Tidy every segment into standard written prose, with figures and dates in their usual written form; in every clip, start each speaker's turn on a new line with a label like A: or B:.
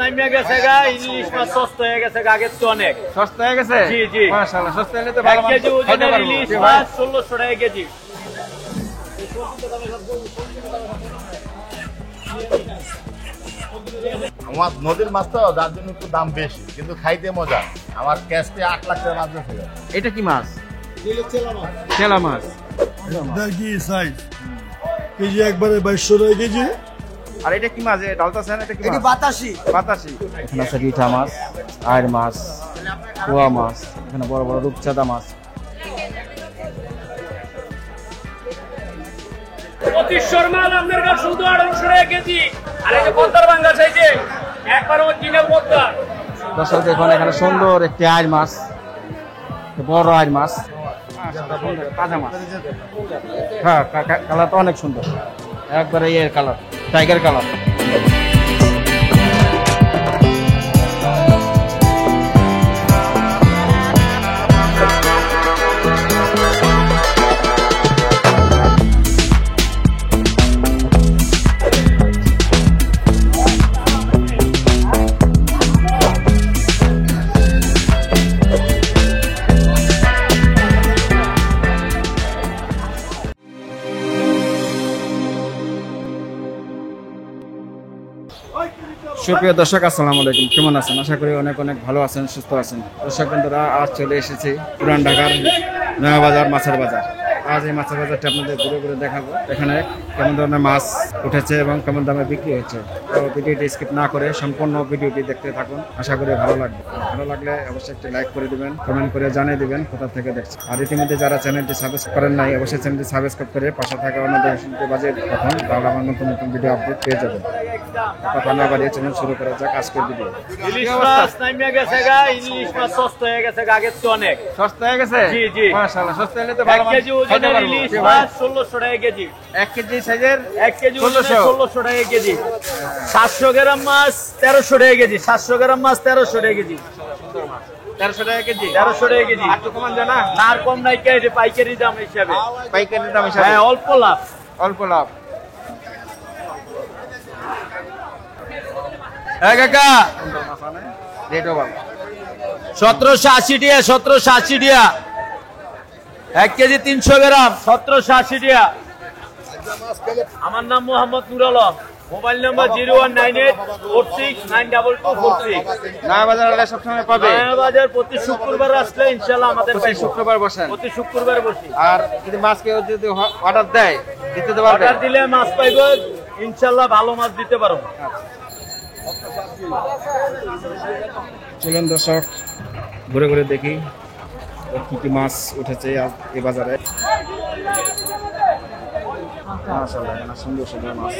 A: নামিয়া গেছে গা ইলিশ মাছ সস্তা হয়ে গেছে আগের তো অনেক
B: সস্তা হয়ে গেছে।
A: জি জি
B: মাশাআল্লাহ, সস্তা হলে তো ভালো মাছ
A: কেজি ওজনের ইলিশ মাছ 1600 টাকা কেজি।
C: আমার নদীর মাছ তো যার জন্য একটু দাম বেশি, কিন্তু খাইতে মজা। আমার ক্যাশে 8 লাখ টাকা মাছ বেশি।
B: এটা কি মাছ? চেলা মাছ।
D: কি সাইজ কেজি একবারে 2200 টাকা কেজি।
B: আর এটা কি মাছ? ডালতাছেন এটা কি মাছ?
D: এটা বাতাসি।
B: বাতাসি। এখানে আছে রিঠা মাছ, আয়ের মাছ, পোয়া মাছ, এখানে বড় বড় রূপচাঁদা মাছ।
A: 2500 মাল আপনার কাছে শুধু 800 টাকা কেজি। আর এই যে পদ্মার বাঙ্গা চাইছে একবার ও কিনে পদ্মা।
B: দর্শক দেখুন এখানে সুন্দর একটি আয়ের মাছ, বড় আয়ের মাছ, তাজা মাছ। হ্যাঁ, কালারটা অনেক সুন্দর, একবারে এর কালার, টাইগার কালার। সুপ্রিয় দর্শক, আসসালামু আলাইকুম। কেমন আছেন? আশা করি অনেক অনেক ভালো আছেন, সুস্থ আছেন। দর্শক বন্ধুরা, আজ চলে এসেছি পুরান ঢাকার নয়া বাজার মাছের বাজার। আজ এই মাছের বাজারটা আপনাদের ঘুরে ঘুরে দেখাবো, এখানে কেমন ধরনের মাছ উঠেছে এবং কেমন দামে বিক্রি হচ্ছে। তো ভিডিওটি স্কিপ না করে সম্পূর্ণ ভিডিওটি দেখতে থাকুন, আশা করি ভালো লাগবে। ভালো লাগলে অবশ্যই একটি লাইক করে দিবেন, কমেন্ট করে জানিয়ে দিবেন কোথা থেকে দেখছেন। আর ইতিমধ্যে যারা চ্যানেলটি সাবস্ক্রাইব করেন নাই, অবশ্যই চ্যানেলটি সাবস্ক্রাইব করে পাশে থাকা নোটিফিকেশনটি বাজিয়ে রাখুন, তাহলে আমার নতুন নতুন ভিডিও আপডেট পেয়ে যাবেন। কথা না বাড়িয়ে চ্যানেল শুরু করা যাক আজকের ভিডিও।
A: ইলিশ মাছ নামিয়া গেছে গা ইলিশ মাছ সস্তা হয়ে গেছে আগের তো অনেক
B: সস্তা হয়ে গেছে।
A: জি জি
B: মাশাআল্লাহ, সস্তা হলে তো ভালো মাছ
A: কেজি ওজনের ইলিশ মাছ 1600 টাকা কেজি।
B: 1 কেজি সাইজের
A: 1 কেজি ওজনের 1600 টাকা কেজি। 700 গ্রাম মাছ 1300 টাকা কেজি। 700 গ্রাম মাছ 1300 টাকা কেজি।
B: 1300 টাকা কেজি।
A: 1300 টাকা কেজি।
B: আর তো কমান জানা
A: না, আর কম নাই, কে পাইকারি দাম হিসাবে।
B: পাইকারি দাম হিসাবে
A: হ্যাঁ, অল্প লাভ।
B: অল্প লাভ।
A: হ্যাঁ কাকা,
B: রেটও ভালো।
A: 1780 টাকা। 1780 টাকা 1 কেজি 300 গ্রাম। 1780 টাকা। আমার নাম মোহাম্মদ নুর আলম। Mobile number 01984692246।
B: নয়া বাজার আলে সবসময় পাবে।
A: নয়া বাজার প্রতি শুক্রবার আসলে ইনশাআল্লাহ আমাদের
B: প্রতি শুক্রবার বসেন।
A: প্রতি শুক্রবার বসি।
B: আর যদি মাছ কেউ যদি অর্ডার দেয় দিতে তো পারবে।
A: অর্ডার দিলে মাছ পাইবো ইনশাআল্লাহ, ভালো মাছ দিতে পারো।
B: চলুন দর্শক, ঘুরে ঘুরে দেখি কি কি মাছ উঠেছে এই বাজারে। মাশাআল্লাহ, এখানে সুন্দর সুন্দর মাছ।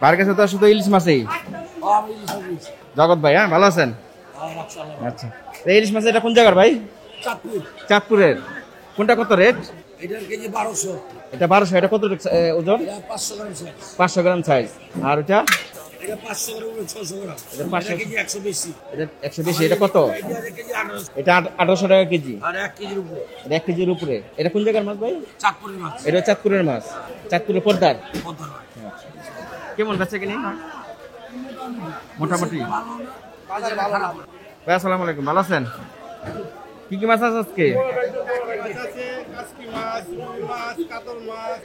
B: বার কাছে তো শুধু ইলিশ মাছই। জগৎ ভাই, হ্যাঁ ভালো আছেন? আচ্ছা, এই ইলিশ মাছ এটা কোন জায়গার ভাই? চাঁদপুরের। কোনটা কত রেট?
D: এটার কেজি 1200।
B: এটা 1200। এটা কত ওজন?
D: 500 গ্রাম সাইজ।
B: 500 গ্রাম সাইজ। আর ওটা?
D: এটা 500 গ্রাম 600 গ্রাম।
B: এটা 500
D: কেজি 100 বেশি।
B: এটা 100 বেশি। এটা কত?
D: এটা কেজি 1800।
B: এটা 1800 টাকা কেজি।
D: আর 1 কেজির উপরে।
B: এটা 1 কেজির উপরে। এটা কোন জায়গার মাছ ভাই?
D: চাঁদপুরের মাছ।
B: এটা চাঁদপুরের মাছ। চাঁদপুরের পদ্মার।
D: পদ্মার মাছ।
B: কেমন বেচে কিনি? মোটামুটি।
D: বাজার ভালো।
B: ভাই আসসালামু আলাইকুম, ভালো আছেন? কি কি মাছ আছে আজকে?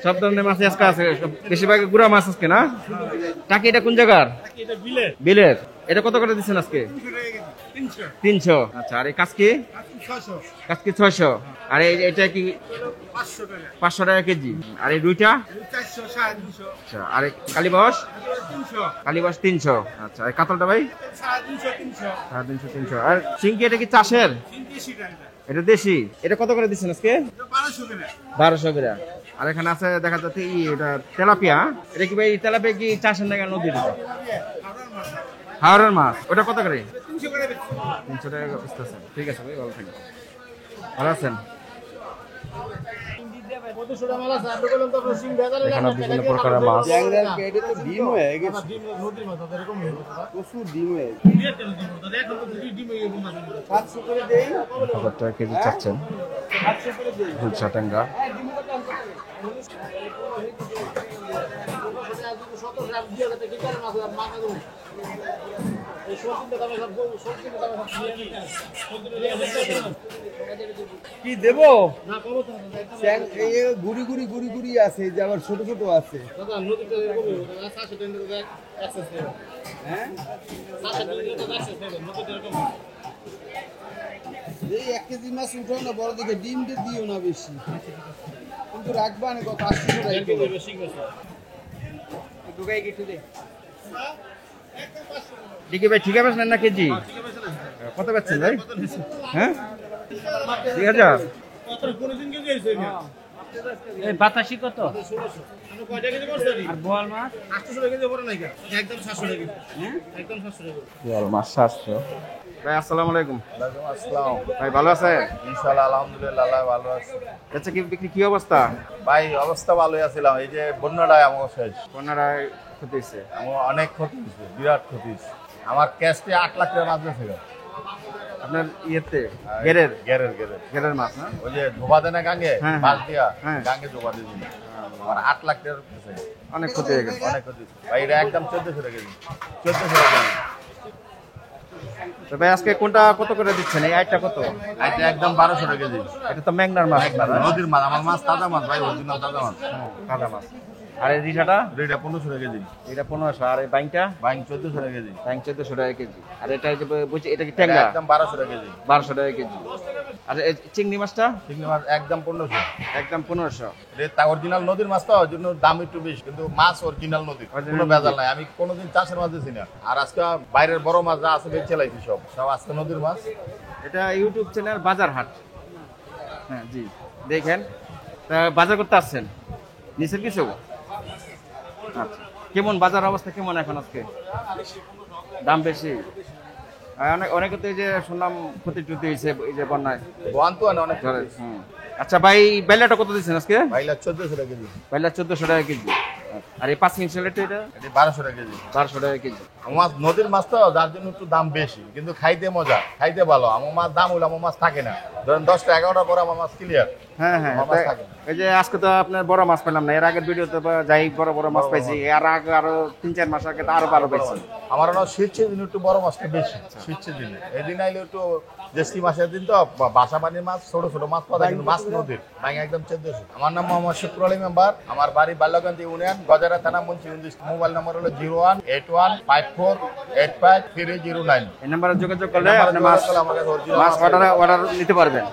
B: সব ধরনের মাছ আজকে আছে, বেশিরভাগ গুড়া মাছ আজকে না? টাকি এটা কোন জায়গার? বিলের। এটা কত করে দিচ্ছেন আজকে? 300। আচ্ছা, আর এই কাজকি? কাজকি 600। আর এটা কি 500 টাকা কেজি? আর এই দুইটা? আচ্ছা, আর কালীবাস? কালীবাস 300। আচ্ছা, আর কাতলটা ভাই? 350 300। আর চিংকি এটা কি চাষের? এটা দেশি। এটা কত করে দিচ্ছেন আজকে? 1200 গ্রাম। আর এখানে আছে দেখা যাচ্ছে এটা তেলাপিয়া। এটা কি ভাই তেলাপিয়া কি চাষের নাকি নদীর? হাওড়ের মাছ। ওটা কত করে? 300 টাকা। ঠিক আছে ভাই, ভালো থাকবেন। ভালো আছেন? এখানে বিভিন্ন প্রকারের মাছ। টাকা কেজি চাচ্ছেন গুলশা ট্যাংরা।
E: কি দেবো গুড়ি গুড়ি গুড়ি গুড়ি আছে যে আবার ছোট ছোট আছে হ্যাঁ এই 1 কেজি মাছ উঠো না বড় দেখে ডিমটা দিও না বেশি কিন্তু রাখবা না কত 800 টাকা ঢুকাই কিছু দে
B: ডিকি ভাই ঠিক আছে না কেজি কত বেচছেন ভাই? হ্যাঁ 3000।
F: এই বাতাসি কত? আর বোয়াল মাছ?
B: বোয়াল মাছ 700। ভাই আসসালামু আলাইকুম।
C: ওয়ালাইকুম আসসালাম।
B: ভাই ভালো আছে?
C: ইনশাআল্লাহ আলহামদুলিল্লাহ আল্লাহ ভালো আছে।
B: আচ্ছা কি বিক্রি কি অবস্থা?
C: ভাই অবস্থা ভালোই আছিলাম, এই যে বন্যাটায় আমার শেষ,
B: কোনারায় ক্ষতি হয়েছে?
C: আমার অনেক ক্ষতি হয়েছে, বিরাট ক্ষতি হয়েছে। আমার ক্যাশে 8 লাখ টাকা মাছ বেঁচে গেল।
B: আপনার ইয়েতে গেরের
C: গেরের
B: মাছ না?
C: ওই যে ধোবা দেয় না গাঙ্গে,
B: হ্যাঁ,
C: মাছ দিয়া
B: হ্যাঁ।
C: গাঙ্গে ধোবা দিয়ে দিল। আমার 8 লাখ টাকা বেঁচে গেল।
B: অনেক ক্ষতি হয়ে গেছে।
C: অনেক ক্ষতি হয়েছে। ভাই এটা একদম 1400 টাকা কেজি, 1400 টাকা কেজি।
B: তো ভাই আজকে কোনটা কত করে দিচ্ছেন? এই আইটটা কত?
C: এটা একদম 1200 টাকা কেজি।
B: এটা তো ম্যাগনার মাছ।
C: নদীর মাছ, আমার মাছ তাজা মাছ ভাই, অরিজিনাল তাজা মাছ।
B: তাজা মাছ। আর এই রিঠাটা?
C: এটা 1500 টাকা কেজি।
B: এটা 1500। আর এই বাইংটা?
C: বাইং 1400 টাকা কেজি।
B: বাইং 1400 টাকা কেজি। আর এটা যে বুঝছি এটা কি
C: এটা
B: ট্যাংরা?
C: একদম 1200 টাকা কেজি।
B: 1200 টাকা কেজি। আর এই চিংড়ি মাছটা?
C: চিংড়ি মাছ একদম 1500।
B: একদম 1500।
C: এটা অরিজিনাল নদীর মাছ তো, ওই জন্য দাম একটু বেশি, কিন্তু মাছ অরিজিনাল নদীর, কোনো ভেজাল নাই। আমি কোনোদিন চাষের মাছ দিছি না। আর আজকে বাইরের বড় মাছ যা আছে বেচে লাইছি সব আজকে নদীর মাছ।
B: এটা ইউটিউব চ্যানেল বাজার হাট। হ্যাঁ জি দেখেন। তা বাজার করতে আসছেন নিচের কিছু? আচ্ছা কেমন বাজার অবস্থা কেমন এখন আজকে? দাম বেশি? অনেকে তো এই যে শুনলাম ক্ষতি টুতি হয়েছে এই যে বন্যায়।
C: বোয়ান তো অনেক
B: ঝড়ে। আচ্ছা ভাই বেলাটা কত দিচ্ছেন আজকে?
C: ভাইলা 1400 টাকা কেজি।
B: বেলা 1400 টাকা কেজি। আর এই 5 ইঞ্চি এটা?
C: এটা 1200 টাকা কেজি।
B: 1200 টাকা কেজি।
C: মাছ নদীর মাছ তো, যার জন্য একটু দাম বেশি, কিন্তু খাইতে মজা, খাইতে ভালো। আমার মাছ দাম হইলে আমার মাছ থাকে না, ধরেন 10টা 11টা পরে আমার মাছ ক্লিয়ার।
B: হ্যাঁ হ্যাঁ
C: আমার মাছ থাকে না।
B: এই যে আজকে তো আপনার বড় মাছ পেলাম না, এর আগের ভিডিওতে যাই বড় বড় মাছ পাইছি, এর আগে আরো 3-4 মাস আগে তো আরো ভালো পাইছি।
C: আমার শীতের দিন একটু বড় মাছটা বেশি, শীতের দিনে। এই দিন আইলে একটু জ্যৈষ্ঠী মাসের দিন তো বাসা পানির মাছ, ছোট ছোট মাছ পাওয়া যায়, কিন্তু মাছ নদীর ভাঙা একদম 1400। আমার নাম মোহাম্মদ শুক্র আলী মেম্বার, আমার বাড়ি বাল্যগঞ্জ ইউনিয়ন, গজারা থানা, মুন্সি। মোবাইল নাম্বার হলো 0181545309।
B: এই নাম্বারে যোগাযোগ করলে আপনি মাছ অর্ডার নিতে পারবেন।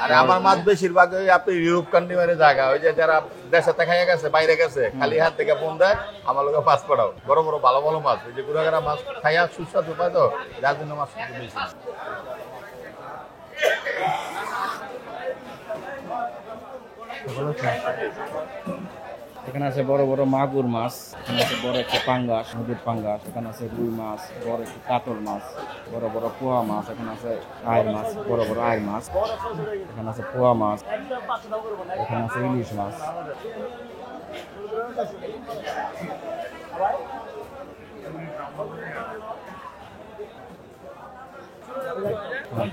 C: আর আমার মাছ বেশিরভাগ ওই আপনি ইউরোপ কান্ট্রি মানে জায়গা, ওই যে যারা দেশে খাইয়া গেছে, বাইরে গেছে, খালি হাত থেকে ফোন দেয়, আমার লোক মাছ পড়াও, বড় বড় ভালো ভালো মাছ, ওই যে গুড়াগাড়া মাছ খাইয়া সুস্বাদু পায়, তো যার জন্য মাছ বেশি।
B: এখানে আছে বড় বড় মাগুর মাছ, এখানে আছে বড় একটা পাঙ্গাস, নদীর পাঙ্গাস, এখানে আছে রুই মাছ, বড় একটা কাতল মাছ, বড় বড় পোয়া মাছ, এখানে আছে আয়ের মাছ, বড় বড় আয়ের মাছ, এখানে আছে পোয়া মাছ, এখানে আছে ইলিশ মাছ।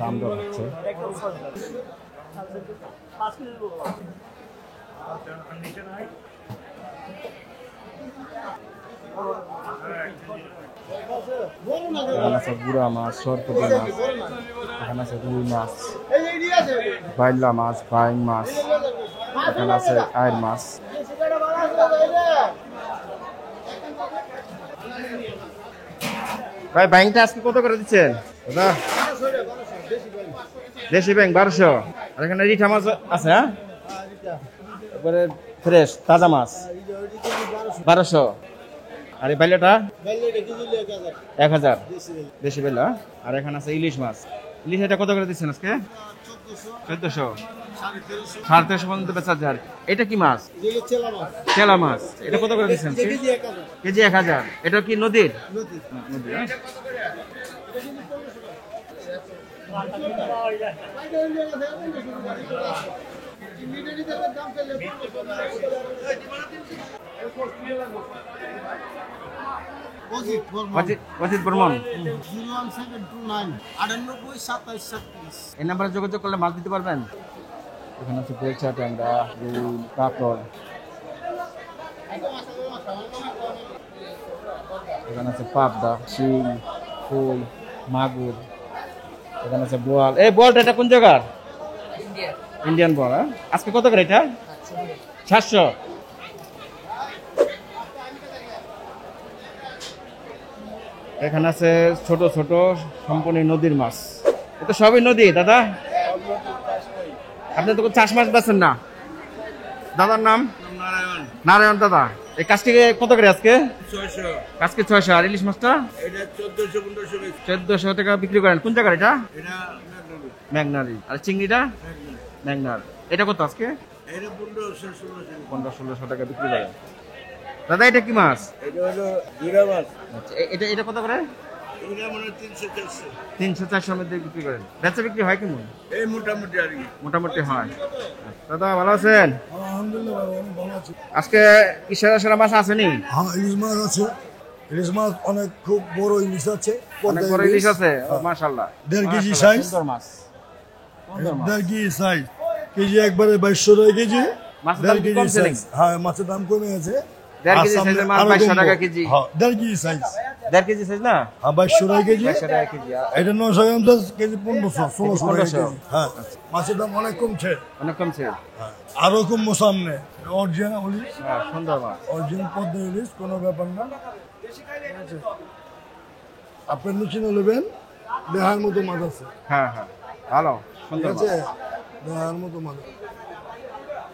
B: দাম দর হচ্ছে। এখানে আছে গুড়া মাছ, সরপুটি মাছ, এখানে আছে রুই মাছ, বাইলা মাছ, বাইং মাছ, এখানে আছে আয়ের মাছ। ভাই বাইংটা আজকে কত করে দিচ্ছেন? দেশি ব্যাংক 1200। আর এখানে রিঠা মাছ আছে? হ্যাঁ এবারে ফ্রেশ তাজা মাছ 1200। আর এই বাইলাটা 1000 দেশি বেলা। আর এখানে আছে ইলিশ মাছ। ইলিশ এটা কত করে দিচ্ছেন আজকে? 1400, 1350 পর্যন্ত বেচা যায়। এটা কি মাছ? চেলা মাছ। এটা কত করে দিচ্ছেন? কেজি 1000। এটা কি নদীর? নদীর। অজিত বর্মন
E: 01729 98 27
B: এই নাম্বারে যোগাযোগ করলে মাছ দিতে পারবেন। এখানে আছে বেলচা, ট্যাংরা, রুই, কাতল। এখানে আছে পাবদা, শিং, ফুল, মাগুর। এখানে আছে বোয়াল। এই বোয়ালটা এটা কোন জায়গার? ইন্ডিয়ান বোয়াল। হ্যাঁ, আজকে কত করে এটা? 700। এখানে আছে ছোট ছোট সম্পূর্ণ নদীর মাছ। এটা সবই নদী দাদা। আপনি তো চাষ মাছ বেছেন না? দাদার নাম নারায়ণ দাদা। এই কাজটি কত করে আজকে?
G: 600
B: আজকে 600। আর ইলিশ মাছটা
G: এটা 1400
B: 1400 টাকা বিক্রি করেন। কোন জায়গার এটা?
G: এটা
B: মেঘনারি। আর চিংড়িটা মেঘনার। এটা কত আজকে?
G: এটা
B: 1500-1600 টাকা বিক্রি করেন। দাদা এটা কি মাছ?
G: এটা হলো জিরা মাছ।
B: আচ্ছা, এটা এটা কত করে?
G: এটা মানে 300
B: 300-400 মধ্যে বিক্রি করেন। বেচা বিক্রি হয় কেমন?
G: এই মোটামুটি আর কি।
B: মোটামুটি হয়। দাদা ভালো আছেন?
D: আলহামদুলিল্লাহ ভাই, অনেক ভালো আছি।
B: আজকে কি সেরা সেরা মাছ আসেনি?
D: হ্যাঁ, ইলিশ মাছ আছে। ইলিশ মাছ অনেক খুব বড় ইলিশ আছে।
B: অনেক বড় ইলিশ আছে। মাশাআল্লাহ।
D: 1.5 কেজি
B: মাশাআল্লাহ,
D: সাইজ।
B: সুন্দর মাছ।
D: 1.5 কেজি সাইজ। কেজি একবারে 2200 টাকা কেজি।
B: মাছের দাম
D: 1.5
B: কি
D: কেজি
B: কমছে
D: সাইজ।
B: নাকি?
D: হ্যাঁ, মাছের দাম কমে গেছে।
B: 1.5 কেজি
D: আর সামনে
B: সাইজের মাছ
D: আরো
B: 2200 টাকা
D: কমবো।
B: কেজি।
D: হ্যাঁ, 1.5 কেজি সাইজ।
B: 1.5 কেজি সাইজ না?
D: হ্যাঁ, 2200 টাকা কেজি।
B: 2200 টাকা কেজি।
D: এটা 900 গ্রাম সাইজ, কেজি 1500, 1600 টাকা
B: 1500
D: কেজি। হ্যাঁ, মাছের দাম অনেক কমছে।
B: অনেক কমছে।
D: হ্যাঁ, আরো কমবো সামনে। অরিজিনাল ইলিশ,
B: হ্যাঁ, সুন্দর মাছ।
D: অরিজিনাল পদ্মা ইলিশ, কোনো ব্যাপার না। আপনার নিচে নেবেন, দেহার মতো মাছ আছে।
B: হ্যাঁ হ্যাঁ, ভালো
D: ঠিক
B: সুন্দর মাছ।
D: আছে, দেহার মতো মাছ।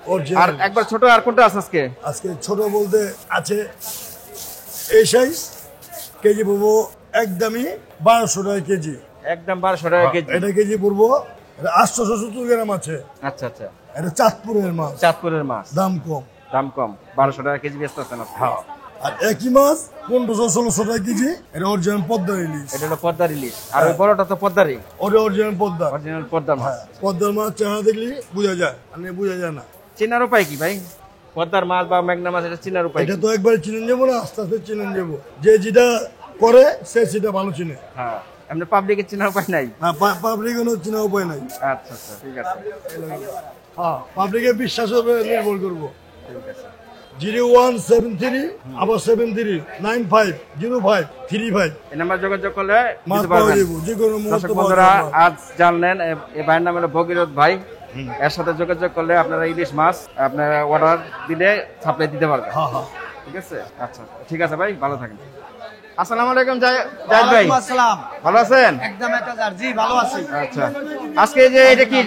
B: আর
D: অরিজিনাল।
B: একবার ছোট আর কোনটা আছে আজকে?
D: আজকে ছোট বলতে আছে এই সাইজ, কেজি পড়বো একদমই 1200 টাকা কেজি।
B: একদম 1200 টাকা কেজি।
D: এটা কেজি পড়বো, এটা 870 গ্রাম আছে।
B: আচ্ছা আচ্ছা,
D: এটা চাঁদপুরের মাছ,
B: চাঁদপুরের মাছ,
D: দাম কম।
B: দাম কম। 1200 টাকা কেজি বেচতে আছেন আপনি।
D: আর একই মাছ 1500-1600 টাকা কেজি। এটা অরিজিনাল পদ্মার ইলিশ।
B: এটা হলো পদ্মার ইলিশ। আর ওই বড়টা তো পদ্মারই,
D: ওটা অরিজিনাল পদ্মা।
B: অরিজিনাল পদ্মা মাছ।
D: পদ্মার মাছ চেহারা দেখলে বোঝা যায়, আর বোঝা যায় না।
B: চেনার উপায় কি ভাই? পদ্মার মাছ বা মেঘনা মাছ এটা চেনার উপায় কি?
D: এটা তো একবার চিনেন যাবো না, আস্তে আস্তে চিনেন যাবো। যে যেটা করে সে সেটা ভালো চিনে।
B: হ্যাঁ, এমনি পাবলিকের চেনার উপায় নাই।
D: না, পাবলিক কোনো চিনা উপায় নাই।
B: আচ্ছা আচ্ছা, ঠিক আছে।
D: হ্যাঁ, পাবলিকের বিশ্বাসের উপরে নির্ভর করবো।
B: ঠিক আছে।
D: 0173 আবার 739505 35
B: এই নাম্বার যোগাযোগ করলে
D: মাছ
B: দিতে
D: পাওয়া
B: পারবেন।
D: যাবো, যে কোনো মুহূর্তে
B: দর্শক
D: পাওয়া
B: বন্ধুরা,
D: যাবে।
B: আজ জানলেন এই ভাইয়ের নাম হলো ভগীরথ ভাই। এর সাথে যোগাযোগ করলে আপনারা ইলিশ মাছ আপনারা অর্ডার দিলে সাপ্লাই দিতে পারবেন।
D: হ্যাঁ হ্যাঁ।
B: ঠিক আছে? আচ্ছা, ঠিক আছে ভাই, ভালো থাকেন। আসসালামু আলাইকুম জাহিদ ভাই,
E: আসসালাম।
B: ভালো আছেন?
E: একদম 1000। জি, ভালো আছি।
B: আচ্ছা, আজকে যে এটা কি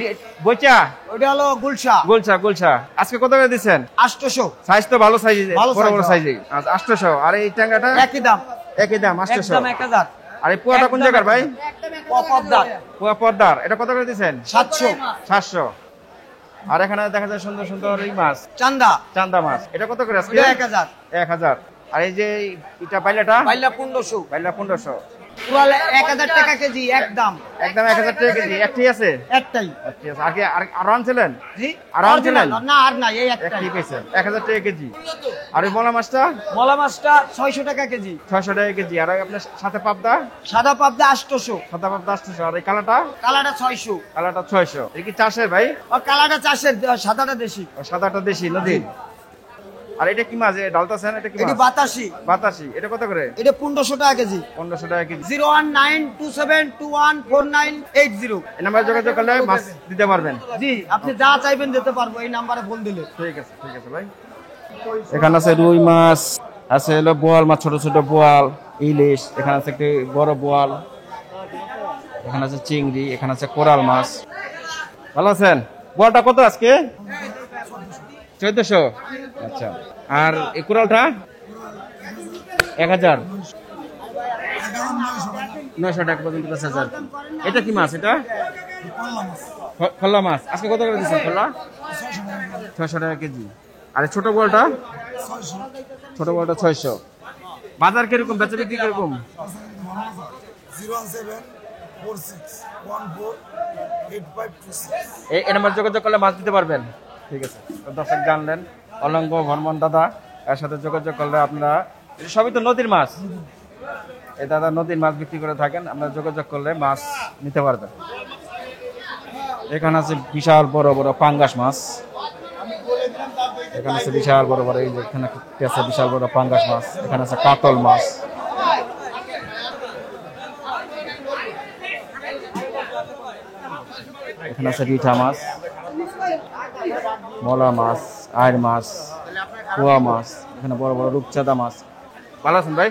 B: বইচা?
E: ওটা হলো গুলশা,
B: গোলচা, গোলচা আজকে কত করে দিচ্ছেন?
E: 800।
B: সাইজ তো ভালো সাইজ,
E: ভালো
B: বড়
E: size,
B: বড়
E: হ্যাঁ।
B: সাইজে। আচ্ছা, 800। আর এই ট্যাংরাটা
E: একই দাম,
B: একই দাম, 800।
E: একদম 1000।
B: আর এই পোয়াটা কোন জায়গার ভাই?
E: পদ্মা
B: পোয়া পদ্মার। এটা কত করে দিচ্ছেন?
E: 700।
B: 700। আর এখানে দেখা যায় সুন্দর সুন্দর এই মাছ,
E: চান্দা,
B: চান্দা মাছ। এটা কত করে আজকে?
E: ওটা 1000।
B: 1000। আর এই যে এটা পাইলাটা?
E: বাইলা 1500।
B: পাইলা 1500।
E: পুরো 1000 টাকা কেজি একদম।
B: একদম 1000 টাকা কেজি। একটি আছে?
E: একটাই।
B: একটি আছে। আগে আরো আনছিলেন?
E: জি,
B: আর
E: অরিজিনাল
B: original?
E: না, আর নাই, এই একটাই।
B: একটি পেয়েছেন। 1000 টাকা কেজি। আর ওই মোলা মাছটা?
E: মলা মাছটা 600 টাকা কেজি।
B: 600 টাকা কেজি। আর ওই আপনার সাথে পাবদা?
E: সাদা পাবদা 800।
B: সাদা পাবদা 800। আর এই কালাটা?
E: কালাটা 600।
B: কালাটা 600। এই কি চাষের ভাই?
E: আর কালাটা চাষের, সাদাটা দেশি।
B: ও সাদাটা দেশি নদীর। আর এটা কি মাছ? ডালতাছেন, এটা কি
E: এটি
B: মাছ?
E: বাতাসি।
B: বাতাসি। এটা কত করে?
E: এটা 1500 টাকা কেজি।
B: 1500 টাকা কেজি।
E: 01927214980।
B: এই নাম্বারে যোগাযোগ করলে মাছ দিতে পারবেন।
E: জি, আপনি যা চাইবেন দিতে পারবো এই নাম্বারে ফোন দিলে।
B: ঠিক আছে, ঠিক আছে ভাই। এখানে আছে রুই মাছ, আছে হলো বোয়াল মাছ, ছোট ছোট বোয়াল, ইলিশ। এখানে আছে একটি বড় বোয়াল, এখানে আছে চিংড়ি, এখানে আছে কোরাল মাছ। ভালো আছেন? বোয়ালটা কত আজকে? 1400। আচ্ছা। আর এই কোরালটা? 1000। 900 টাকা পর্যন্ত বেচা যায়। এটা কি মাছ? এটা খোলা মাছ। আজকে কত করে দিচ্ছেন খোলা? 600 টাকা কেজি। আর এই ছোট বলটা? ছোট বলটা 600। বাজার কিরকম, বেচা বিক্রি কিরকম?
D: 01746148526।
B: এই নাম্বার যোগাযোগ করলে মাছ দিতে পারবেন। ঠিক আছে, তো দর্শক জানলেন অলঙ্গ ভ্রমণ দাদা, এর সাথে যোগাযোগ করলে আপনারা, এটা সবই তো নদীর মাছ, এই দাদা নদীর মাছ বিক্রি করে থাকেন, আপনারা যোগাযোগ করলে মাছ নিতে পারবেন। এখানে আছে বিশাল বড় বড় পাঙ্গাস মাছ, এখানে আছে বিশাল বড় বড়, এই যে এখানে আছে বিশাল বড় পাঙ্গাস মাছ, এখানে আছে কাতল মাছ, এখানে আছে রিঠা মাছ, মলা মাছ, আয়ের মাছ, কুয়া মাছ, এখানে বড় বড় রূপচাঁদা মাছ। ভালো আছেন ভাই?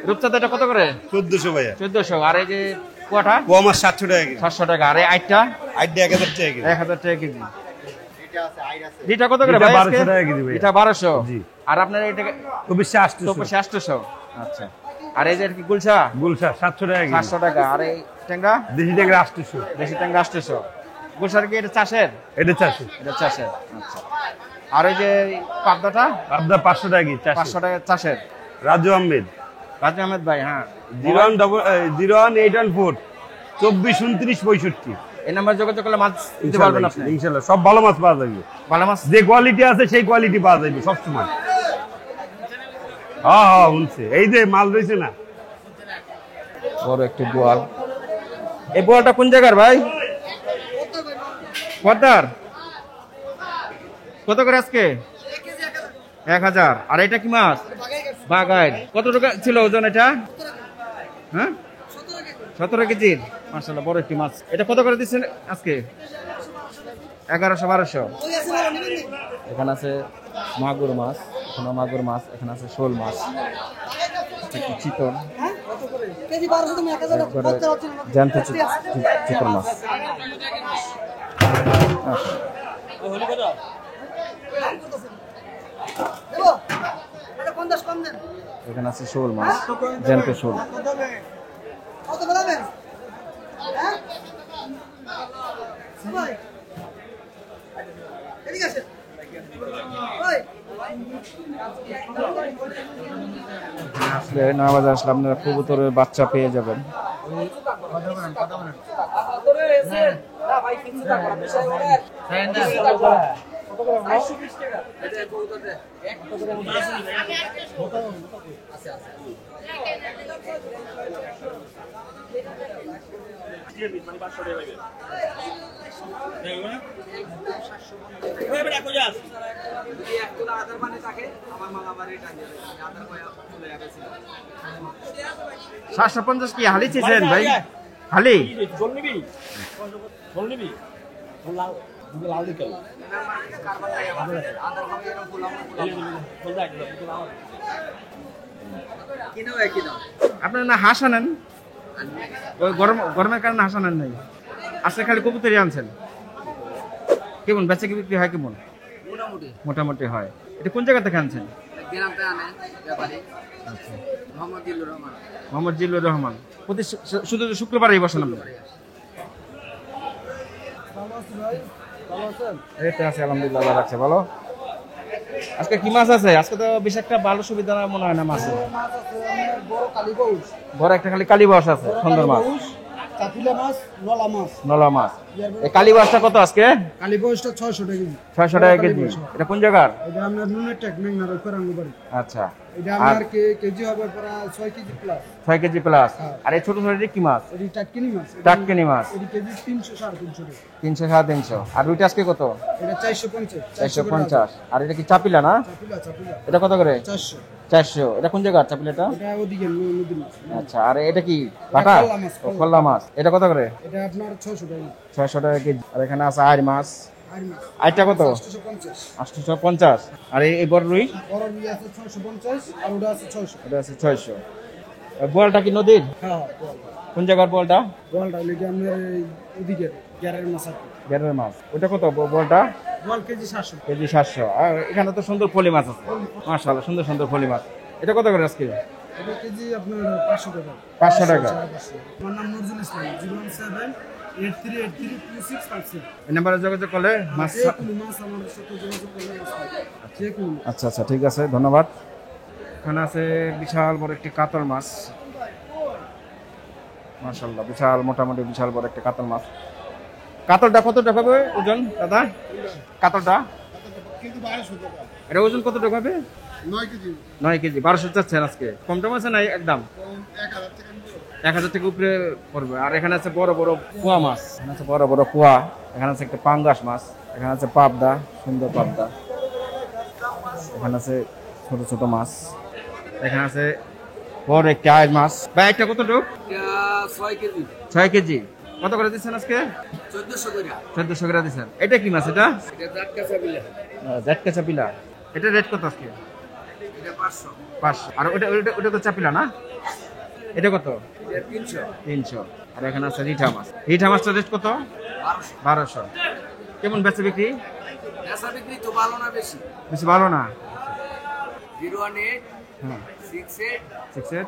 B: রূপচাঁদাটা কত করে?
H: 1400 ভাইয়া।
B: 1400। আর এই যে কুয়াটা?
H: কুয়া মাছ 700 টাকা কেজি।
B: 700 টাকা। আর এই আইটটা?
H: আইটটা 1000 টাকা কেজি।
B: 1000 টাকা কেজি। এটা কত করে ভাই?
H: 1200 টাকা কেজি ভাই।
B: এটা 1200।
H: জি।
B: আর আপনার এটা?
H: 2400।
B: আচ্ছা। আর এই যে কি গুলশা?
H: গুলশা 700 টাকা কেজি।
B: 700 টাকা। আর এই ট্যাংরা?
H: দেশি ট্যাংরা 800।
B: দেশি ট্যাংরা 800। গুলশার কি এটা চাষের?
H: এটা চাষের।
B: এটা চাষের। আচ্ছা। আর ওই যে পাবদাটা?
H: পাবদা 500 টাকা কেজি।
B: 500 টাকা চাষের।
H: রাজু আহমেদ।
B: রাজু আহমেদ ভাই, হ্যাঁ।
H: 01814 2429 65।
B: এই নাম্বার যোগাযোগ করলে মাছ দিতে পারবেন আপনি
H: ইনশাআল্লাহ। সব ভালো মাছ পাওয়া যাবে।
B: ভালো মাছ
H: যে কোয়ালিটি আছে সেই কোয়ালিটি পাওয়া যাবে সব সময়। হ্যাঁ হ্যাঁ শুনছে, এই যে মাল রয়েছে না,
B: বড় একটি বোয়াল। এই বোয়ালটা কোন জায়গার ভাই? পদ্মার। কত করে আজকে? 1000। আর এটা কি মাছ? বাগাই। কত টাকা ছিল ওজন এটা? হ্যাঁ 17 কেজির। মাশাআল্লাহ, বড় একটি মাছ। এটা কত করে দিচ্ছেন আজকে? 1100-1200। এখানে আছে মাগুর মাছ, এখানে মাগুর মাছ, এখানে আছে শোল মাছ, চিতল, জ্যান্ত চিতল মাছ। এখানে আছে শোল মাছ, জ্যান্ত শোল। আসলে নয়াবাজার আসলে আপনারা কবুতরের বাচ্চা পেয়ে যাবেন। $750 কি হালি চেয়েছেন ভাই? হালি আপনার না হাঁস আনেন? ওই গরমের কারণে হাঁস আনেন নাই, আজকে খালি কবুতরই আনছেন। কেমন বেচা কি বিক্রি হয়? কেমন? মোটামুটি হয়। এটা কোন জায়গা থেকে আনছেন? মোহাম্মদ জিল্লুর রহমান। প্রতি শুধু শুক্রবারই বসেন আপনি? এটা আছে আলহামদুলিল্লাহ, ভালো লাগছে। বলো আজকে কি মাছ আছে? আজকে তো বেশ একটা ভালো সুবিধা মনে হয় না মাছে। বড় একটা খালি কালীবাস আছে, সুন্দর মাছ। নলা মাছ। এই কালীবাসটা কত আজকে?
E: কালীবাসটা 600 টাকা কেজি।
B: 600 টাকা কেজি। এটা কোন জায়গার?
E: এটা আপনার নুনের টেক মেঘনার উপরাঙ্গবাড়ি।
B: আচ্ছা,
E: এটা আপনার কেজি হবে প্রায় 6 কেজি প্লাস।
B: 6 KG plus. আর এই ছোট ছোট কি মাছ?
E: এটি টাটকিনি মাছ।
B: টাটকিনি মাছ।
E: এটি কেজি 300 350 টাকা।
B: 300-350। আর ওইটা আজকে কত?
E: এটা 450।
B: 450। আর এটা কি চাপিলা না?
E: চাপিলা।
B: এটা কত করে?
E: 400।
B: 400। এটা কোন জায়গার চাপিলাটা?
E: এটা ওদিকে নদীর মাছ।
B: আচ্ছা, আর এটা কি বাটা? খোলা মাছ। এটা কত করে?
E: এটা আপনার 600 টাকা।
B: 600 টাকা কেজি। আর এখানে আছে আইর মাছ। আইরটা কত?
E: 850।
B: 850। আর এই বড় রুই?
E: বড় রুই আছে 650 আর ওটা আছে 600।
B: এটা আছে 600। বোয়ালটা কি নদীর?
E: হ্যাঁ,
B: কোন জায়গার বোয়ালটা?
E: বোয়ালটা লেগে আপনার ওদিকে গ্যারের মাছ আছে।
B: গ্যারের মাছ। ওটা কত বোয়ালটা?
E: বোয়াল কেজি 700।
B: কেজি 700। আর এখানে তো সুন্দর ফলি মাছ আছে, মাশাআল্লাহ, সুন্দর সুন্দর ফলি মাছ। এটা কত করে আজকে?
E: এটা কেজি আপনার 500 টাকা।
B: 500 টাকা।
E: আমার নাম নজরুল ইসলাম। 01783832657।
B: এই নাম্বারে যোগাযোগ করলে মাছ।
E: মাছ আমার সাথে যোগাযোগ করলে মাছ পাবে।
B: আচ্ছা আচ্ছা, ঠিক আছে, ধন্যবাদ। এখানে আছে বিশাল বড় একটি কাতল মাছ, মাশাআল্লাহ, বিশাল, মোটামুটি বিশাল বড় একটা কাতল মাছ। কাতলটা কত টাকা হবে ওজন দাদা? কাতলটা
E: কেজি 1200 টাকা।
B: এটা ওজন কতটুকু হবে?
E: 9 কেজি।
B: 9 কেজি 1200 চাচ্ছেন আজকে। কম টম আছে না একদম?
E: কম 1000 টাকা নিবো।
B: 1000 থেকে উপরে পড়বে। আর এখানে আছে বড় বড় কুয়া মাছ, এখানে আছে বড় বড় কুয়া, এখানে আছে একটা পাঙ্গাস মাছ, এখানে আছে পাবদা, সুন্দর পাবদা, এখানে আছে ছোট ছোট মাছ, এখানে আছে বড় একটা আইড় মাছ। ভাই একটা কতটুকু?
E: 6 কেজি।
B: 6 কেজি। কত করে দিচ্ছেন আজকে?
E: 1400 টাকা।
B: 1400 করে দিচ্ছেন। এটা কি মাছ এটা?
E: এটা জাটকা চাবিলা।
B: জাটকা চাপিলা। এটা রেট কত আজকে?
E: এটা 500।
B: 500। আর ওটা ওটা ওটা তো চাপিলা না? এটা কত?
E: এটা 300।
B: 300। আর এখানে আছে রিঠা মাছ। রিঠা মাছটার রেট কত? 1200। কেমন বেচে বিক্রি?
E: বেচা বিক্রি তো ভালো না বেশি।
B: বেশি ভালো না?
E: 018
B: হ্যাঁ
E: 68
B: 68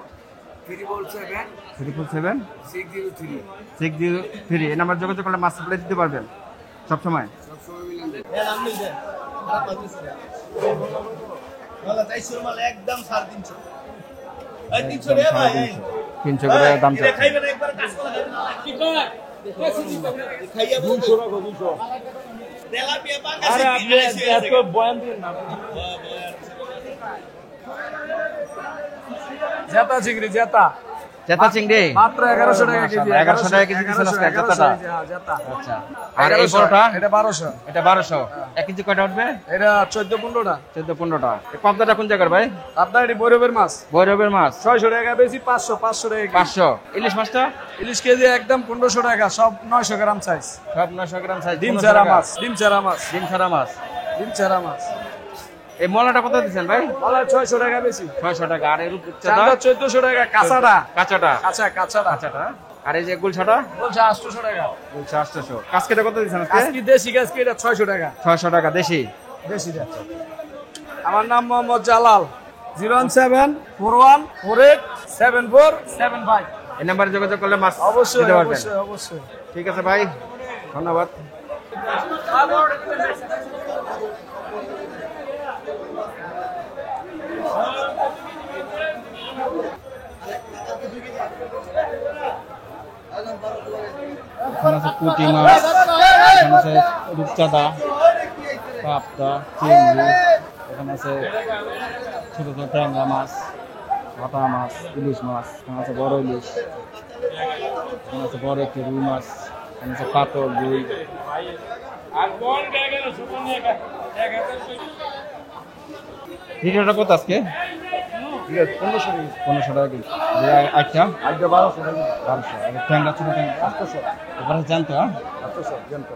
E: 377
B: 347
E: 603
B: 603 এই নাম্বার যোগাযোগ করলে মাছ সাপ্লাই দিতে পারবেন সব সময়।
E: সব সময় মিলান দেন।
G: একদম 350
B: 300 করে দাম চাচ্ছে।
A: জেতা চিংড়ি জেতা
B: জেতা চিংড়ি
A: মাত্র 1100 টাকা কেজি।
B: 1100 টাকা কেজি দিচ্ছেন আজকে জেতাটা।
A: জেতা।
B: আচ্ছা। আর এই বড়টা?
A: এটা 1200।
B: এটা 1200। 1 কেজি কয়টা উঠবে?
A: এটা 14-15টা।
B: 14-15টা। এই পাবদাটা কোন জায়গার ভাই?
A: আপনার এটি বৈরবের মাছ।
B: ভৈরবের মাছ
A: 600 টাকা বেশি, 500 টাকা কেজি।
B: 500। ইলিশ মাছটা?
A: ইলিশ কেজি একদম 1500 টাকা, সব 900 গ্রাম সাইজ।
B: সব 900 গ্রাম সাইজ।
A: ডিম ছাড়া মাছ, ডিম ছাড়া মাছ,
B: ডিম ছাড়া মাছ।
A: ডিম ছাড়া মাছ।
B: এই মলাটা কত দিচ্ছেন ভাই?
A: বলা 600 টাকা বেশি।
B: 600 টাকা। আর এর
A: চাঁদা 1400 টাকা, কাঁচাটা
B: কাঁচাটা
A: কাঁচাটা।
B: কাঁচাটা। আর এই যে গুলছাটা?
A: বলছে 800 টাকা।
B: গুলছা 800। কাসকেটা কত দিচ্ছেন আজকে?
A: আজকে দেশি গাছকে এটা 600 টাকা।
B: 600 টাকা দেশি।
A: দেশি যাচ্ছে। আমার নাম মোহাম্মদ জালাল। 01741487475।
B: এই নাম্বারে যোগাযোগ করলে মাছ
A: অবশ্যই
B: দিতে পারবেন।
A: অবশ্যই অবশ্যই।
B: ঠিক আছে ভাই, ধন্যবাদ। এখানে আছে পুঁটি মাছ, এখানে আছে রূপচাঁদা, পাবদা, চিংড়ি, এখানে আছে ছোট ছোট ট্যাংরা মাছ, ভাপা মাছ, ইলিশ মাছ, এখানে আছে বড় ইলিশ, এখানে আছে বড় একটি রুই মাছ, এখানে আছে পাতল রুই। ভিডিওটা কত আজকে? 1500 টাকা কেজি। আটটা 1200 টাকা। 1200। আর ট্যাংরা ছোট ট্যাংরা 800। এবারে জানতো? হ্যাঁ 800 জানতো।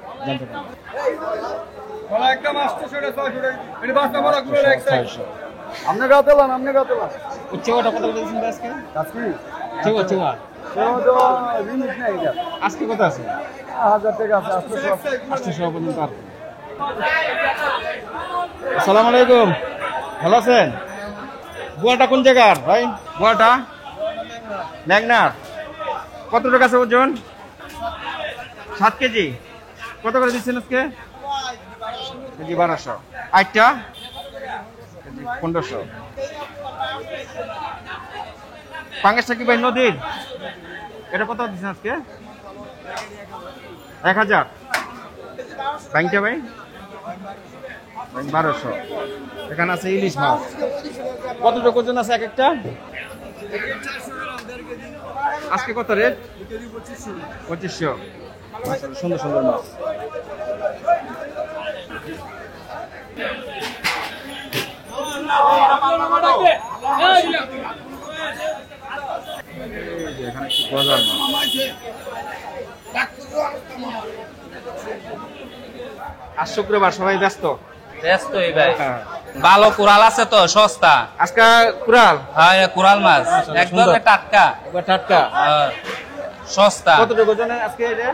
A: একদম 800 টাকা 600 টাকা। এটা বাসটা বড় গুলো এক সাইজ।
B: 600।
A: আপনি গাতে লান, আপনি গাতে লান।
B: উচ্চটা কত করে দিয়েছেন আজকে?
A: আজকে
B: চেওয়া
A: তো লিমিট নাই এটা।
B: আজকে কত আছে?
A: 1000 টাকা আছে 800।
B: 800 পর্যন্ত আছে। আসসালামু আলাইকুম, ভালো আছেন? বুয়াটা কোন জায়গার ভাই? বুয়াটা ম্যাগনার। কত টাকা আছে ওজন? 7 কেজি। কত করে দিচ্ছেন আজকে? কেজি 1200। আটটা কেজি 1500। পাঙ্গাসটা কি ভাই নদীর? এটা কত দিচ্ছেন আজকে? 1000। ব্যাংকটা ভাই 1200। এখানে আছে ইলিশ মাছ। কতটুকু ওজন আছে এক একটা? আজকে কত রেট? 2500। সুন্দর সুন্দর মাছ। এখানে একটু গজার মাছ। আজ শুক্রবার, সবাই ব্যস্ত।
F: ব্যস্তই ভাই। ভালো কুড়াল আছে তো, সস্তা।
B: আজকে কুড়াল?
F: হ্যাঁ কুড়াল মাছ একদম টাটকা,
B: একবার টাটকা।
F: সস্তা।
B: কতটুকু ওজন আজকে এটা?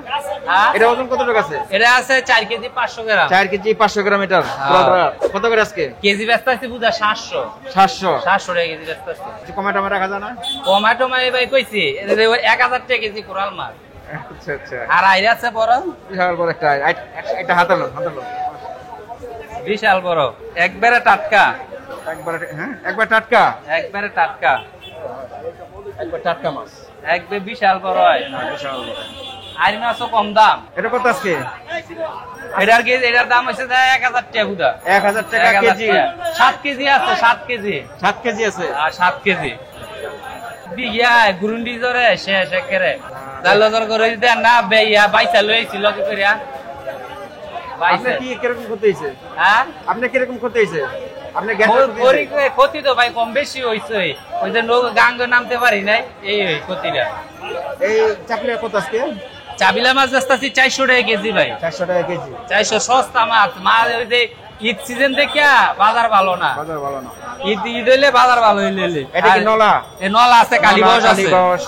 F: হ্যাঁ?
B: এটা ওজন কতটুকু আছে?
F: এটা আছে 4 কেজি 500 গ্রাম।
B: 4 কেজি 500 গ্রাম। এটার কত করে আজকে?
F: কেজি ব্যস্ত আছে বুঝা 700।
B: 700
F: টাকা কেজি ব্যস্ত আছে।
B: টমেটো রাখা যায় না?
F: টমেটো ভাই কইছি 1000 টাকা কেজি কুড়াল মাছ।
B: আচ্ছা আচ্ছা।
F: আর আইরা আছে বড়,
B: বিশাল বড় একটা হাতালো হাতালো।
F: বিশাল বড়, একবারে টাটকা।
B: একবার টাটকা।
F: একবারে টাটকা,
B: একবার টাটকা মাছ।
F: একবার বিশাল বড় হয়।
B: বিশাল বড়।
F: আর মাছও কম দাম।
B: এটা কত আজকে?
F: এটার দাম হচ্ছে 1000 টাকা বুদা।
B: 1000 টাকা কেজি।
F: 7 কেজি আছে, 7 কেজি।
B: 7 কেজি আছে।
F: আর 7 কেজি। বিয়া গুরুন্ডি জরে শেষ একেরে। জালজর করে দিতে না বেয়া বাইসা লইছিল কি করিয়া।
B: আপনি কি কিরকম ক্ষতি হইছে?
F: হ্যাঁ?
B: আপনি কিরকম ক্ষতি হইছে? আপনি গ্যাস
F: ক্ষতি তো ভাই কম বেশি হইছে। ওই যে গাঙ্গ নামতে পারি নাই, এই ক্ষতিটা।
B: এই চাপড়া কত আজকে?
F: চাবিলা মাছ আসতেছি 400 টাকা কেজি ভাই।
B: 400 টাকা কেজি।
F: 400 সস্তা মাছ। মাছ ওই যে ঈদ সিজন দেখিয়া বাজার ভালো না।
B: বাজার ভালো না।
F: ঈদ হইলে বাজার ভালো হইলে।
B: এটা কি নলা?
F: এই নলা আছে, কালীবাউস আছে।
B: কালীবাউস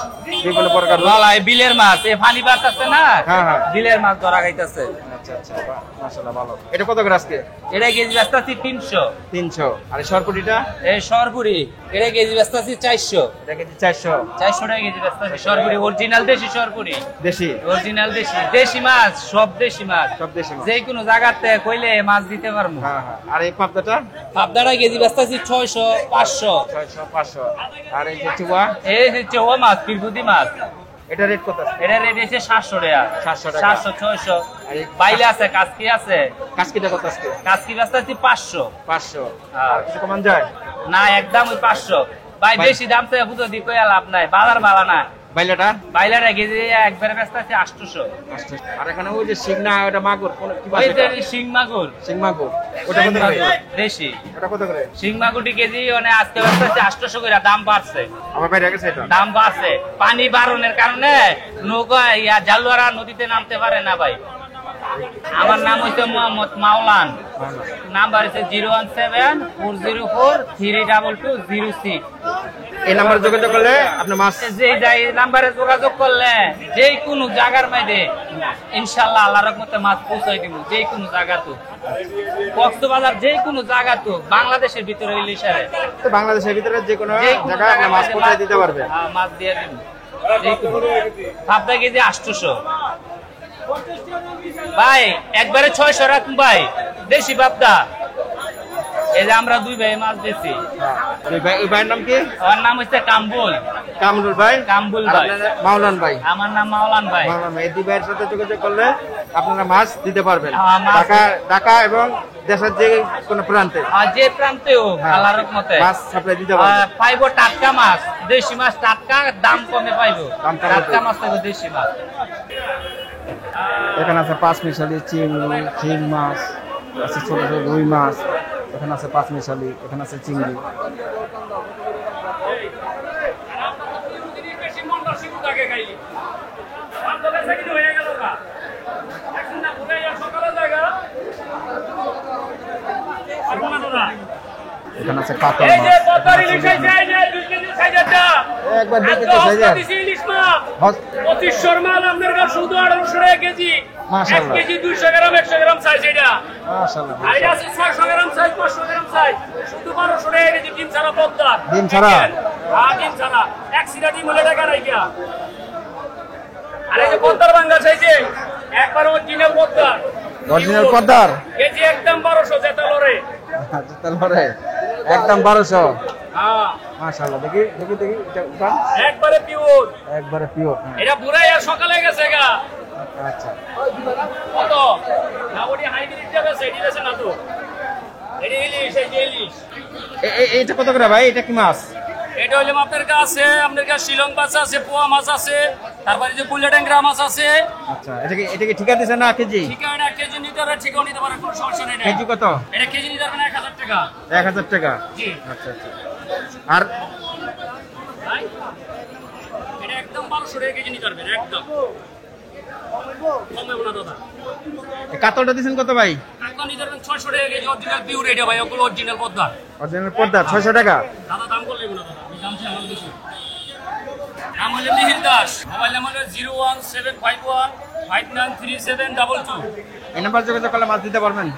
B: বিভিন্ন প্রকার
F: নলা, এই বিলের মাছ, এই পানি বাড়তাছে না।
B: হ্যাঁ হ্যাঁ।
F: বিলের মাছ ধরা খাইতাছে।
B: আচ্ছা আচ্ছা, মাশাআল্লাহ ভালো। এটা কত করে আজকে?
F: এটা কেজি বেচতাছি 300।
B: 300। আর সরপুরিটা?
F: এই সরপুরি এটা কেজি বেচতাছি 400।
B: এটা কেজি 400।
F: 400 টাকা কেজি বেচতাছি সরপুরি, অরিজিনাল দেশি সরপুরি।
B: দেশি?
F: অরিজিনাল দেশি। দেশি মাছ, সব দেশি মাছ।
B: সব দেশি মাছ।
F: যে কোনো জায়গাতে কইলে মাছ দিতে পারবো।
B: হ্যাঁ হ্যাঁ। আর এই পাবদাটা?
F: পাবদাটা কেজি বেচতাছি 600, 500।
B: 600, 500। আর এই যে চুয়া?
F: এই যে চৌয়া মাছ, পিরপুতি মাছ।
B: এটা রেট কত?
F: এটা রেট হচ্ছে 700 টাকা।
B: 700 টাকা।
F: 700, 600। বাইলে আছে, কাসকি আছে।
B: কাসকিটা কত আজকে?
F: কাসকি বেচতাছি 500।
B: 500।
F: হ্যাঁ।
B: আর কিছু কমান যায়?
F: না, একদম ওই 500। ভাই বেশি দাম চাই বুঝো দি কইয়া লাভ নাই, বাজার ভালো না।
B: বাইলাটা?
F: বাইলাটা কেজি একবারে বেচতাছি 800।
B: আর এখানে ওই যে শিংনা, ওটা মাগুর, কোন কি
F: ওই
B: বাসে?
F: যে শিং মাগুর।
B: শিং মাগুর। ওটা কত করে?
F: দেশি।
B: ওটা কত করে?
F: শিং মাগুরটি কেজি মানে আজকে বেচতাছি 800 করে। দাম বাড়ছে।
B: আমার বাইরে গেছে এটা?
F: দাম বাড়ছে পানি বাড়নের কারণে। নৌকা জালুয়ারা নদীতে নামতে পারে না ভাই। আমার নাম হচ্ছে মোহাম্মদ মাওলান। নাম্বার হচ্ছে 017-404-32206।
B: এই নাম্বারে যোগাযোগ করলে আপনি মাছ
F: এই নাম্বারে যোগাযোগ করলে যে কোনো জায়গার মধ্যে ইনশাল্লাহ আল্লাহর রহমতে মাছ পৌঁছাই দিব। যে কোনো জায়গা তো, কক্সবাজার যে কোনো জায়গা তো, বাংলাদেশের ভিতরে ইলিশারে
B: তো বাংলাদেশের ভিতরে যে কোনো জায়গায় আপনি মাছ পৌঁছাই দিতে পারবেন।
F: হ্যাঁ, মাছ দিয়ে দিব। পাবদা কেজি 800 ভাই, একবারে 600 রাখুন ভাই। দেশি পাবদা। এই যে আমরা 2 ভাই মাছ দিচ্ছি।
B: ওই ভাইয়ের নাম কি?
F: আমার নাম হচ্ছে কামবুল।
B: কামরুল ভাই?
F: কামবুল
B: আর
F: ভাই।
B: আপনার মাওলান ভাই?
F: আমার নাম মাওলান ভাই।
B: মাওলান ভাই। এই দুই ভাইয়ের সাথে যোগাযোগ করলে আপনারা মাছ দিতে পারবেন।
F: হ্যাঁ, মাছ
B: ঢাকা এবং দেশের যে কোনো প্রান্তে।
F: আর যে প্রান্তে হোক আল্লাহর রহমতে
B: মাছ সাপ্লাই দিতে পারবেন।
F: পাইবো টাটকা মাছ, দেশি মাছ টাটকা, দাম কমে পাইবো।
B: দাম কমে
F: টাটকা
B: পাইবো।
F: মাছ পাইবো, দেশি মাছ।
B: এখানে আছে 5 মিশালি চিংড়ি, শিং মাছ আছে, ছোট ছোট রুই মাছ। এখানে আছে 5 মিশালি, এখানে আছে চিংড়ি। এখানে আছে কাতল মাছ। একবার দেখতে তো সাইজের
I: 2500 মাল আপনার কাছে শুধু 1800 টাকা কেজি। 1 কেজি 200 গ্রাম, 100 গ্রাম সাইজ এটা।
B: মাশাআল্লাহ।
I: আর এটা আছে 600 গ্রাম সাইজ, 500 গ্রাম সাইজ, শুধু 1200 টাকা কেজি। ডিম ছাড়া পদ্মা।
B: ডিম ছাড়া?
I: হ্যাঁ, ডিম ছাড়া। এক সিরা ডিম হলে টাকা নাই কিয়া। আর এই যে পদ্মার বাঙ্গা সাইজে একবার অরিজিনাল পদ্মা।
B: অরিজিনাল পদ্মার
I: কেজি একদম 1200 জেতা লরে।
B: তাহলে একদম 1200।
I: হ্যাঁ,
B: মাশাআল্লাহ। দেখি দেখি দেখি এটা উঠান।
I: একবারে পিওর।
B: একবারে পিওর।
I: এটা বুড়াই আর সকালে গেছে গা।
B: আচ্ছা।
I: কত? না ওটি হাইব্রিডটা বেছে, এটি বেছে না তো। এটি ইলিশ, এই যে ইলিশ।
B: এইটা কত করে ভাই? এটা কি মাছ?
I: এটা হইলে আপনার কাছে শিলং মাছ আছে, পোয়া মাছ আছে, তারপরে যে বুলেট ট্যাংরা মাছ আছে।
B: আচ্ছা, এটা কি ঠিকা দিছে না কেজি?
I: ঠিকা না, কেজি নিতে পারে, ঠিকাও নিতে পারে, কোনো সমস্যা নেই।
B: কেজি কত?
I: এটা কেজি নিতে পারবেন 1000 টাকা।
B: 1000 টাকা?
I: জি।
B: আচ্ছা আচ্ছা। আর
I: ভাই, এটা একদম 1200 টাকা কেজি নিতে পারবেন, একদম কমে বলা দাদা।
B: কাতলটা দিছেন কত ভাই?
I: একদম নিতে পারবেন 600 টাকা কেজি, অরিজিনাল পিওর। এটা ভাই ওগুলো অরিজিনাল পদ্মা।
B: অরিজিনাল পদ্মা 600 টাকা?
I: দাদা দাম করলে না দাদা, আমি দাম চাই আমার বেশি। নাম হলো মিহির দাস, মোবাইল নাম্বার হলো 01751593722।
B: এই নাম্বার যোগাযোগ করলে মাছ দিতে পারবেন?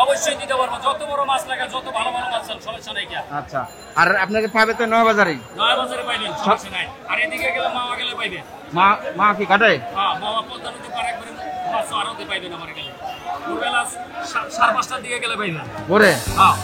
I: অবশ্যই দিতে পারবো, যত বড় মাছ লাগে, যত ভালো ভালো মাছ চান, সমস্যা নাই।
B: আচ্ছা। আর আপনাকে পাবে তো নয় বাজারে?
I: নয় বাজারে পাইবেন, সমস্যা নাই। আর এদিকে গেলে মাওয়া গেলে পাইবেন।
B: মা কি কাটে?
I: হ্যাঁ, মাওয়া পদ্মা নদী পার একবারে মাছ আরতে পাইবেন আমার গেলে। ভোরবেলা 5:30টার দিকে গেলে পাইবেন।
B: ভোরে?
I: হ্যাঁ।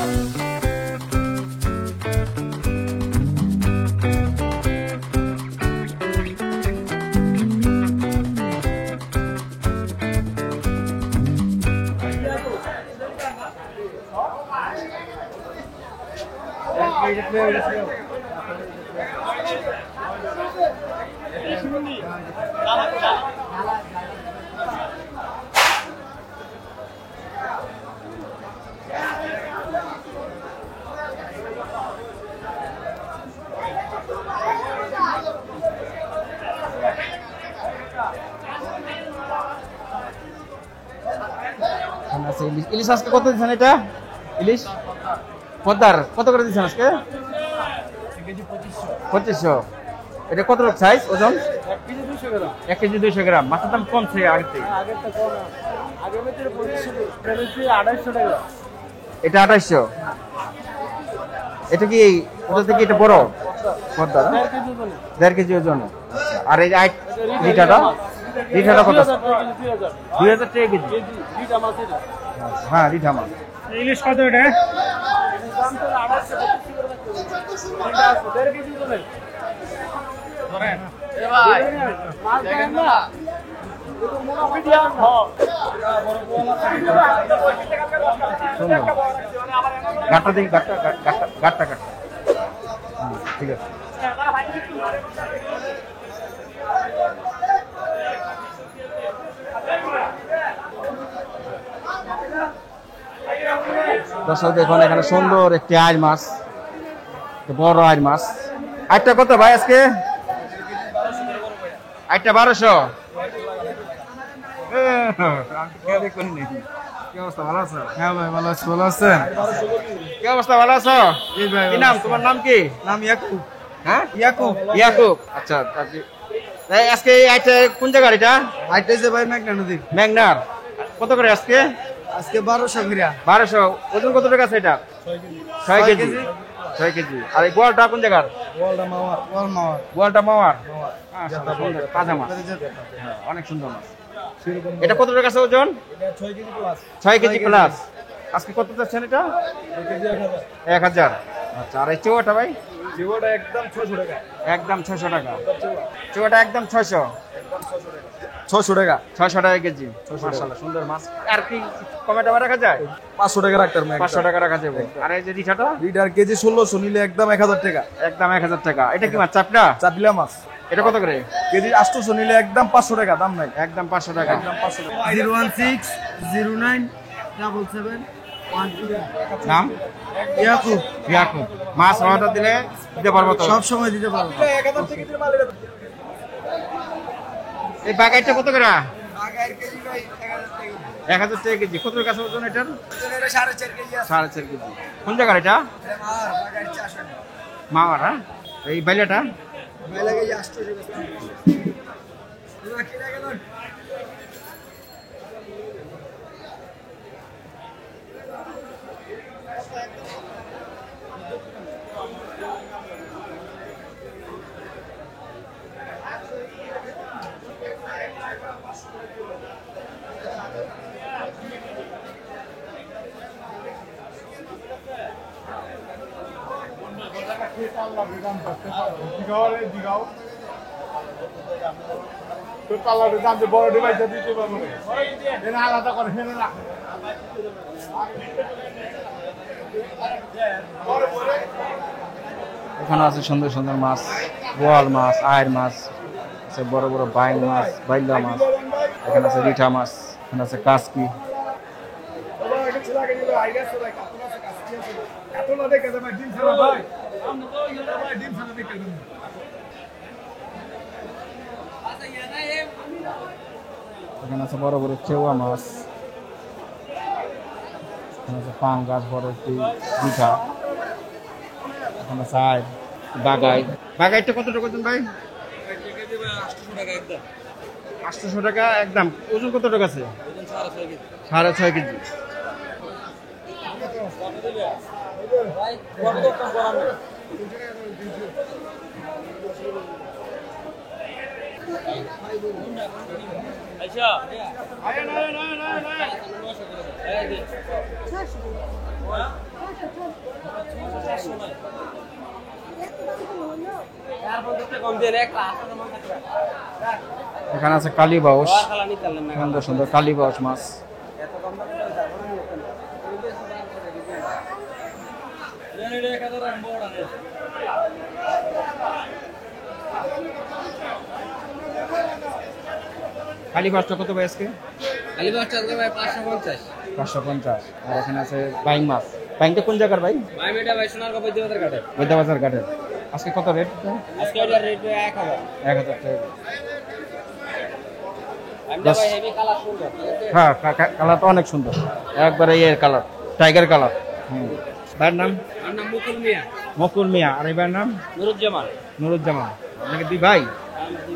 B: ইলিশ আজকে কত দিচ্ছেন এটা? ইলিশ পদ্মার কত করে দিচ্ছেন আজকে? 2500। এটা কত সাইজ ওজন? 1 কেজি 200 গ্রাম। মাছের দাম কমছে আগে থেকে। এটা 2800। এটা কি ওটা থেকে এটা বড় পদ্মা? 1.5 কেজি ওজন। আর এই লিটারটা কত? 2000 টাকা কেজি। হ্যাঁ রিঠা মাছ।
I: ইলিশ কত এটা?
B: গাটটা দেখি, গাটটা ঠিক আছে। দর্শক দেখুন এখানে সুন্দর একটি আইড় মাছ, বড় আইড় মাছ। আইড়টা কত ভাই আজকে? আইড়টা 1200। কি অবস্থা, ভালো আছো?
E: হ্যাঁ ভাই ভালো আছি। ভালো আছেন?
B: কি অবস্থা, ভালো আছো? কি নাম তোমার? নাম কি?
E: নাম ইয়াকুব।
B: হ্যাঁ
E: ইয়াকুব।
B: আচ্ছা আজকে এই আইড়টা কোন জায়গার? এটা
E: আইটাইছে ভাই মেঘনা নদী।
B: মেঘনার। কত করে আজকে?
E: আজকে 1200 করিয়া।
B: 1200। ওজন কত টাকা আছে এটা? 6 কেজি। 6 কেজি। আর এই গোয়ালটা কোন জায়গার? গোয়ালটা মাওয়ার। সুন্দর তাজা মাছ, অনেক সুন্দর মাছ। এটা কত টাকা আছে ওজন? 6 কেজি প্লাস। আজকে কত যাচ্ছেন এটা? 1000। আচ্ছা আর এই চৌটা ভাই? একদম 600 টাকা। একদম 600 টাকা। চৌটা একদম 600 টাকা। 600 টাকা কেজি। মাশাআল্লাহ সুন্দর মাছ। আর কি কমে টাকা রাখা যায়?
E: 500 টাকা রাখতে পারবেন।
B: 500 টাকা রাখা যাবে। আর এই যে রিঠাটা?
E: লিটার কেজি 1600 নিলে একদম 1000 টাকা।
B: একদম 1000 টাকা। এটা কি মাছ? চাপড়া?
E: চাপিলা মাছ।
B: এটা কত করে?
E: কেজি 800 নিলে একদম 500 টাকা, দাম নাই।
B: একদম 500 টাকা।
E: 016 09 77 12।
B: নাম?
E: ইয়াকুব।
B: ইয়াকুব। মাছ অর্ডার দিলে দিতে পারবো তো?
E: সব সময় দিতে পারবো।
B: এই বাগাইটা কত করে? 1000 টাকা কেজি। কত টাকা ওজন এটার? 4.5 কেজি। কোন জায়গার এটা? মাওয়ার। হ্যাঁ এই বাইলাটা? এখানে আছে সুন্দর সুন্দর মাছ, বোয়াল মাছ, আয়ের মাছ, আছে বড় বড় বাইং মাছ, বাইলা মাছ, এখানে আছে রিঠা মাছ, এখানে আছে কাসকি। এখানে আছে বড় বড় চেওয়া মাছ, এখানে আছে পাঙ্গাস, বড় একটি রিঠা, এখানে আছে আয়, বাগাই। বাগাইটা কত টাকা ওজন ভাই? 800 টাকা একদম। ওজন কত টাকা আছে? 6.5 কেজি। এখানে আছে কালী বাউস, সুন্দর সুন্দর কালী বাউস মাছ। খালি মাছটা কত ভাই আজকে?
F: খালি মাছটা ভাই 550।
B: 550। আর এখানে আছে বাইং মাছ। বাইংটা কোন জায়গার ভাই?
F: ভাই এটা ভাই সোনারগাঁও বৈদ্যবাজার ঘাটে।
B: বৈদ্যবাজার ঘাটের। আজকে কত রেট?
F: আজকে এটার রেট 1000।
B: 1000 টাকা।
F: আমরা ভাই হেভি কালার সুন্দর।
B: হ্যাঁ, কালার তো অনেক সুন্দর, একবারে এর কালার, টাইগার কালার। ভাইয়ের নাম?
F: আর নাম মুকুল মিয়া।
B: মকুল মিয়া। আর এই ভাইয়ের নাম?
F: নুরুজ্জামান।
B: নুরুজ্জামান। আপনাকে দুই ভাই?
F: আমি